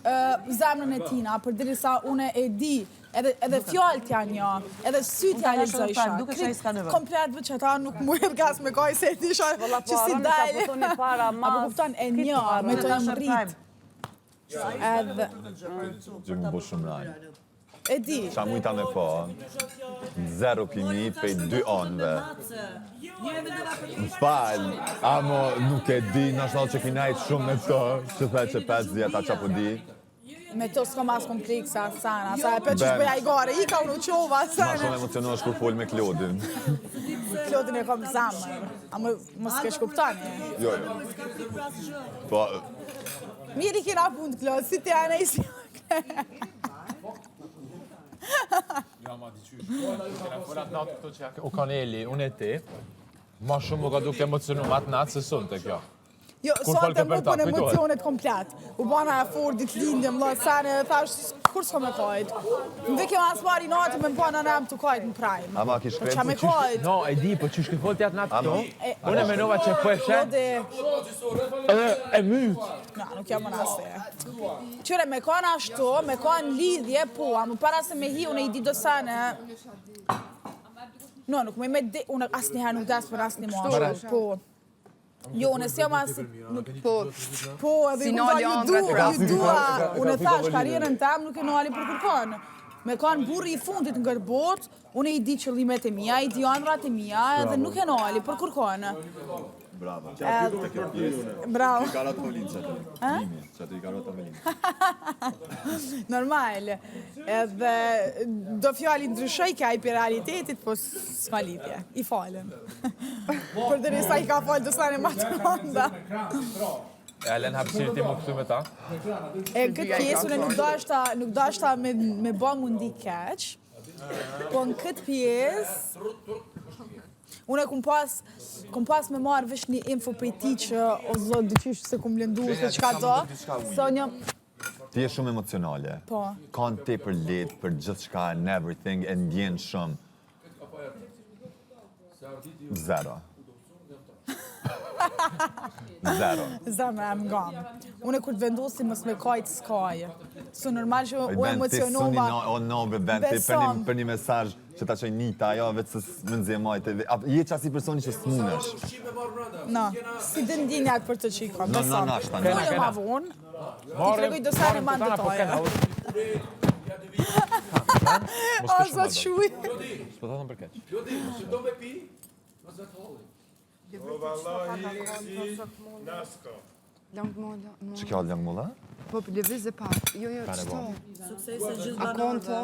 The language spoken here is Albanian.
zemrën e tina, për dirisa une e di, edhe fjallët janë një, edhe sytë janë lexojsha. Komplet vë që ta nuk mu ergas me kaj se e tisha që si dalë. Apo kupton e një, me të jam rrit. Edhe... Që mu bo shumë rajnë. E di. Qa mujta me po, 0 pini pej 2 onve. Më falë, amo nuk e di, nashtë që kinajt shumë me to, që the që 5 djeta që po di. Me to s'ko mas kompleksa, sana, sa e për që shbëja i gore, i ka unë qova, sana. Ma shumë emocionosh kur fol me Klodin. Klodin e kom zamër, a më s'ke shkuptani. Jo. Po... Miri kina pun të Klod, si të janë e isi. Ja, ma diqysh. Kena folat natë këto që o kaneli, unë e ti, ma shumë më ka duke emocionu matë natë se sonë të kjo. Jo, sonte mu pun emocionet komplet. U bana e fordit lindje, më lojtë sene, thash, kur s'ko me kajt? Më dhe kjo asë pari natë me më pana nem të kajt në prajmë. Ama ki shkrem qa me kajt? No, e di, po që shkifol t'jatë natë këto, unë e menova që po e shen, e mytë. Na, nuk jam më naste. Qyre, me kanë ashtu, me kanë lidhje, po, a më para se me hi, unë e i di do sene. No, nuk me de, unë asë njëherë nuk des për asë një moshë, po. Jo, unë e sjema si... Po, edhe ju dua, unë e thash, karierën tem nuk e nali për kërkon. Me kanë burri i fundit në këtë botë, unë i di qëllimet e mija, i di andrat e mija, edhe nuk e nali për kërkon. Bravo. Që të kjo pjesë. Bravo. I karat më linë që të. Që të i karat më linë. Normal. Edhe do fjali ndryshoj ka i për realitetit, po s'ma lidhje. I falen. Për dhe sa i ka falë dësane ma të rënda. Elen, hapësirë ti më këtu me ta? E këtë pjesë, une nuk dashta me ba mundi keq, po në këtë pjesë, une kum pas me marrë vesh një info për ti që o zot dyqysh se kum lëndu se qka do. So një... Ti e shumë emocionale. Po. Kanë te për letë, për gjithë shka and everything, e ndjenë shumë. 0. 0. Zemë e më gamë. Une kur të vendosim mës me kajtë s'kaj. Su normal që u emocionova. O no, ti për një mesaj që ta qoj njita, jo, vetë se më nëzje majtë. Je qasi personi që s'munesh. No, si dë ndinjat për të qiko, besom. No, shta në. Unë ma vonë, ti tregoj dësane ma në detaje. O, zot shuj. S'po të thëmë për keq. O, vallahi, si nasko. Që kjo lëngë mulla? Po, për lëviz e pak. Jo, qëto. A konto?